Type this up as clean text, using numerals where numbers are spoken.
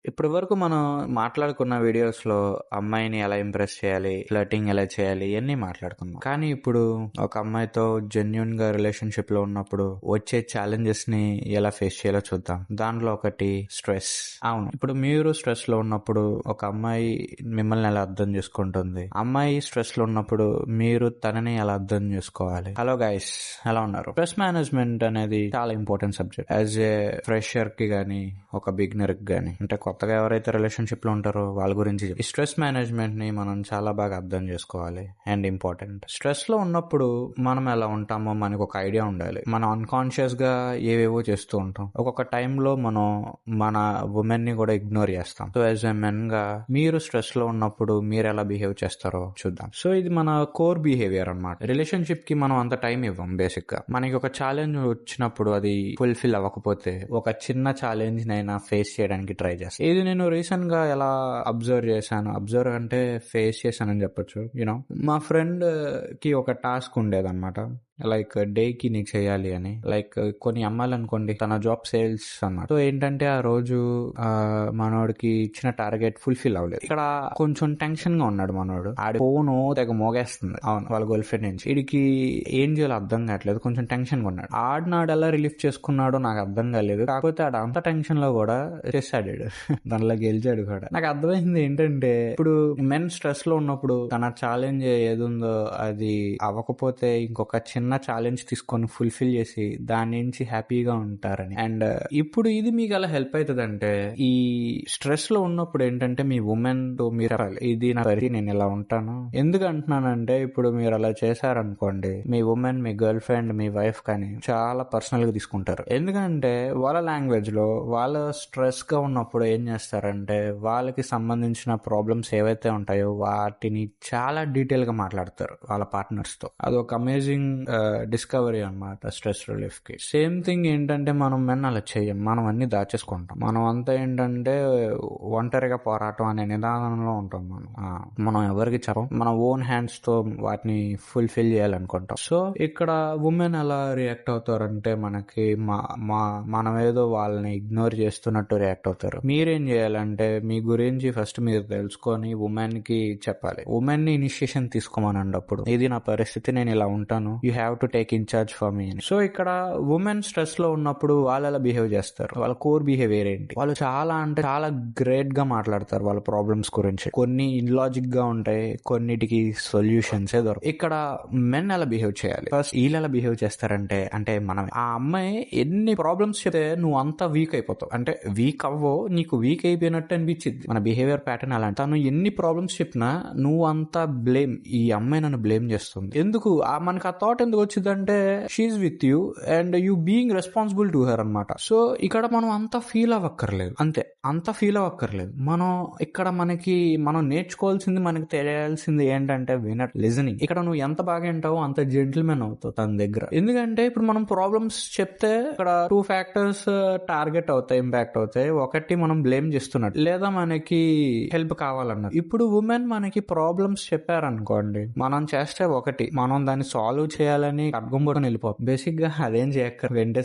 ఇప్పటి వరకు మనం మాట్లాడుకున్న వీడియోస్లో అమ్మాయిని ఎలా ఇంప్రెస్ చేయాలి, ఫ్లర్టింగ్ ఎలా చేయాలి ఇవన్నీ మాట్లాడుకున్నాం. కానీ ఇప్పుడు ఒక అమ్మాయితో జెన్యున్ గా రిలేషన్షిప్ లో ఉన్నప్పుడు వచ్చే ఛాలెంజెస్ ని ఎలా ఫేస్ చేయాలో చూద్దాం. దాంట్లో ఒకటి స్ట్రెస్. అవును, ఇప్పుడు మీరు స్ట్రెస్ లో ఉన్నప్పుడు ఒక అమ్మాయి మిమ్మల్ని ఎలా అర్థం చేసుకుంటుంది, అమ్మాయి స్ట్రెస్ లో ఉన్నప్పుడు మీరు తనని ఎలా అర్థం చేసుకోవాలి. హలో గైస్, ఎలా ఉన్నారు? స్ట్రెస్ మేనేజ్మెంట్ అనేది చాలా important subject. As a fresher కి గానీ ఒక బిగినర్ కి గానీ, అంటే కొత్తగా ఎవరైతే రిలేషన్షిప్ లో ఉంటారో వాళ్ళ గురించి ఈ స్ట్రెస్ మేనేజ్మెంట్ ని మనం చాలా బాగా అర్థం చేసుకోవాలి. అండ్ ఇంపార్టెంట్, స్ట్రెస్ లో ఉన్నప్పుడు మనం ఎలా ఉంటామో మనకు ఒక ఐడియా ఉండాలి. మనం అన్కాన్షియస్ గా ఏవేవో చేస్తూ ఉంటాం. ఒక్కొక్క టైంలో మనం మన ఉమెన్ ని కూడా ఇగ్నోర్ చేస్తాం. సో యాజ్ ఎ మెన్ గా మీరు స్ట్రెస్ లో ఉన్నప్పుడు మీరు ఎలా బిహేవ్ చేస్తారో చూద్దాం. సో ఇది మన కోర్ బిహేవియర్ అన్నమాట. రిలేషన్షిప్ కి మనం అంత టైం ఇవ్వం. బేసిక్ గా మనకి ఒక ఛాలెంజ్ వచ్చినప్పుడు అది ఫుల్ఫిల్ అవ్వకపోతే ఒక చిన్న ఛాలెంజ్ నైనా ఫేస్ చేయడానికి ట్రై చేస్తాను. ఇది నేను రీసెంట్ గా ఎలా అబ్జర్వ్ అంటే ఫేస్ చేశానని చెప్పొచ్చు. యూనో, మా ఫ్రెండ్ కి ఒక టాస్క్ ఉండేదన్నమాట. లైక్ డే కి నీకు చేయాలి అని. లైక్ కొన్ని అమ్మాయిలు అనుకోండి, తన జాబ్ సేల్స్ అన్నమాట. సో ఏంటంటే ఆ రోజు మనోడికి ఇచ్చిన టార్గెట్ ఫుల్ఫిల్ అవ్వలేదు. ఇక్కడ కొంచెం టెన్షన్ గా ఉన్నాడు మనోడు. ఆడి ఫోను తెగ మోగేస్తుంది. అవును, వాళ్ళ గర్ల్ ఫ్రెండ్ నుంచి. వీడికి ఏం చేయాలో అర్థం కావట్లేదు, కొంచెం టెన్షన్ గా ఉన్నాడు. ఆడినాడు ఎలా రిలీఫ్ చేసుకున్నాడో నాకు అర్థం కాలేదు. కాకపోతే ఆడ అంత టెన్షన్ లో కూడా చేశాడు, దానిలో గెలిచాడు కూడా. నాకు అర్థమైంది ఏంటంటే, ఇప్పుడు మెన్ స్ట్రెస్ లో ఉన్నప్పుడు తన ఛాలెంజ్ ఏది ఉందో అది అవ్వకపోతే ఇంకొక చిన్న ఛాలెంజ్ తీసుకొని ఫుల్ఫిల్ చేసి దాని నుంచి హ్యాపీగా ఉంటారని. అండ్ ఇప్పుడు ఇది మీకు ఎలా హెల్ప్ అవుతుంది అంటే, ఈ స్ట్రెస్ లో ఉన్నప్పుడు ఏంటంటే మీ ఉమెన్ తో మీరు ఇది నా పరిస్థితి, నేను ఇలా ఉంటాను. ఎందుకు అంటున్నానంటే, ఇప్పుడు మీరు అలా చేశారనుకోండి, మీ ఉమెన్, మీ గర్ల్ ఫ్రెండ్, మీ వైఫ్ కానీ చాలా పర్సనల్ గా తీసుకుంటారు. ఎందుకంటే వాళ్ళ లాంగ్వేజ్ లో వాళ్ళ స్ట్రెస్ గా ఉన్నప్పుడు ఏం చేస్తారంటే, వాళ్ళకి సంబంధించిన ప్రాబ్లమ్స్ ఏవైతే ఉంటాయో వాటిని చాలా డీటెయిల్ గా మాట్లాడతారు వాళ్ళ పార్ట్నర్స్ తో. అదొక అమేజింగ్ డిస్కవరీ అన్నమాట స్ట్రెస్ రిలీఫ్ కి. సేమ్ థింగ్ ఏంటంటే, మనం మెన్ అలా చేయం. మనం అన్ని దాచేసుకుంటాం. మనం అంతా ఏంటంటే ఒంటరిగా పోరాటం అనే నిదానంలో ఉంటాం. మనం ఎవరికి చెప్పం. మన ఓన్ హ్యాండ్స్ తో వాటిని ఫుల్ఫిల్ చేయాలనుకుంటాం. సో ఇక్కడ ఉమెన్ ఎలా రియాక్ట్ అవుతారంటే, మనకి మనం ఏదో వాళ్ళని ఇగ్నోర్ చేస్తున్నట్టు రియాక్ట్ అవుతారు. మీరేం చేయాలంటే, మీ గురించి ఫస్ట్ మీరు తెలుసుకొని ఉమెన్ కి చెప్పాలి. ఉమెన్ ని ఇనిషియేషన్ తీసుకోమనండి. అప్పుడు ఇది నా పరిస్థితి, నేను ఇలా ఉంటాను, you have to take incharge for me. So ఇక్కడ ఉమెన్ స్ట్రెస్ లో ఉన్నప్పుడు వాళ్ళు ఎలా బిహేవ్ చేస్తారు, వాళ్ళ కోర్ బిహేవియర్ ఏంటి, వాళ్ళు చాలా అంటే చాలా గ్రేట్ గా మాట్లాడతారు వాళ్ళ ప్రాబ్లమ్స్ గురించి. కొన్ని ఇన్లాజిక్ గా ఉంటాయి, కొన్నిటికి సొల్యూషన్స్ దొరకవు. ఇక్కడ మెన్ ఎలా బిహేవ్ చేయాలి, ఫస్ట్ వీళ్ళు ఎలా బిహేవ్ చేస్తారంటే, అంటే మనం ఆ అమ్మాయి ఎన్ని ప్రాబ్లమ్స్ చెప్తే నువ్వు అంతా వీక్ అయిపోతావు. అంటే వీక్ అవ్వో, నీకు వీక్ అయిపోయినట్టు అనిపించింది. మన బిహేవియర్ ప్యాటర్న్ అలా. తను ఎన్ని ప్రాబ్లమ్స్ చెప్పినా నువ్వు అంతా బ్లేమ్, ఈ అమ్మాయి నన్ను బ్లేమ్ చేస్తుంది. ఎందుకు మనకు ఆ థాట్ ఎందుకు వచ్చిందంటే, she with you and you being responsible to her అనమాట. సో ఇక్కడ మనం అంత ఫీల్ అవ్వక్కర్లేదు. అంతే, అంత ఫీల్ అవ్వక్కర్లేదు. మనం నేర్చుకోవాల్సింది, మనకి తెలియాల్సింది ఏంటంటే లిజనింగ్. ఇక్కడ నువ్వు ఎంత బాగా వింటావో అంత జెంటిల్మెన్ అవుతావు తన దగ్గర. ఎందుకంటే ఇప్పుడు మనం ప్రాబ్లమ్స్ చెప్తే ఇక్కడ 2 ఫ్యాక్టర్స్ టార్గెట్ అవుతాయి, ఇంపాక్ట్ అవుతాయి. ఒకటి మనం బ్లేమ్ చేస్తున్నట్టు, లేదా మనకి హెల్ప్ కావాలన్నది. ఇప్పుడు ఉమెన్ మనకి ప్రాబ్లమ్స్ చెప్పారనుకోండి, మనం చేస్తే ఒకటి, మనం దాన్ని సాల్వ్ చేయాలని ఖడ్గం పట్టుకొని వెళ్ళిపోతాం. బేసిక్ గా అదేం చేయక్కర్, వెంటే